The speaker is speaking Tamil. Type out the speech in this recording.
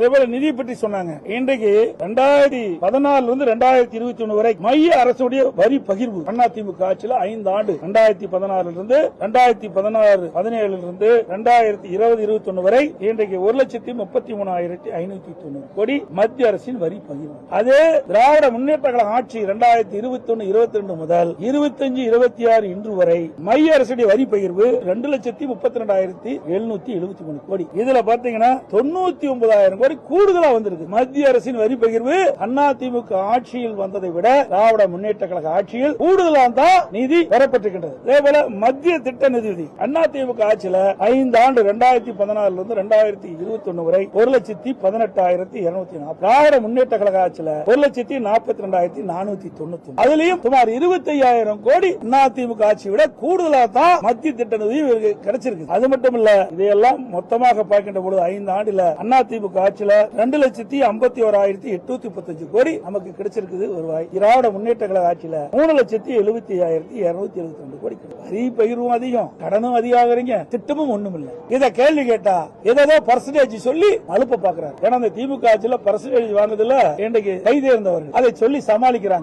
நிதி பற்றி சொன்னாங்க. இன்றைக்கு 2014 இருந்து 2021 வரை மைய அரசுடைய வரி பகிர்வு அதிமுக ஆட்சியில் 5 ஆண்டு 2016 இருந்து 2017 இருந்து 2020-21 வரை இன்றைக்கு 1,33,590 கோடி மத்திய அரசின் வரி பகிர்வு. அதே திராவிட முன்னேற்ற கழக ஆட்சி 2021-22 முதல் 25-26 இன்று வரை மைய அரசுடைய வரி பகிர்வு 2,32,773 கோடி. இதுல பாத்தீங்கன்னா 99,000 கோடி கூடுதலா வந்திருக்கு. மத்திய அரசின் வரி பகிர்வு அதிமுக ஆட்சியில் வந்ததை விட திராவிட முன்னேற்ற கழக ஆட்சியில் கூடுதலாக தான் நிதி பெறப்பட்டிருக்கின்றது. அதேபோல மத்திய திட்ட நிதி அதிமுக ஆட்சியில் 5 ஆண்டு 2014 இருந்து 2021 வரை 1,18,240. திராவிட முன்னேற்ற கழக ஆட்சியில் 1,42,490. அதிலையும் சுமார் 25,000 கோடி அதிமுக ஆட்சியை விட கூடுதலாக தான் மத்திய திட்ட நிதி கிடைச்சிருக்கு. அது மட்டும் இல்ல, இதையெல்லாம் மொத்தமாக பார்க்கின்ற பொழுது 5 ஆண்டுல அதிமுக ஆட்சியில் 2,51,835 கோடி நமக்கு கிடைச்சிருக்குது வருவாய். திராவிட முன்னேற்ற கழக ஆட்சியில் 3,75,272 கோடி. வரி பகிர்வும் அதிகம், கடனும் அதிகாகிறீங்க, திட்டமும் ஒண்ணும் இல்ல. இத கேள்வி கேட்டா ஏதோ பர்சன்டேஜ் சொல்லி அலுப்ப பாக்குறாரு. ஏன்னா அந்த திமுக ஆட்சியில் பர்சன்டேஜ் வாங்குறதுல இன்றைக்கு கைதேர்ந்தவர்கள் அதை சொல்லி சமாளிக்கிறாங்க.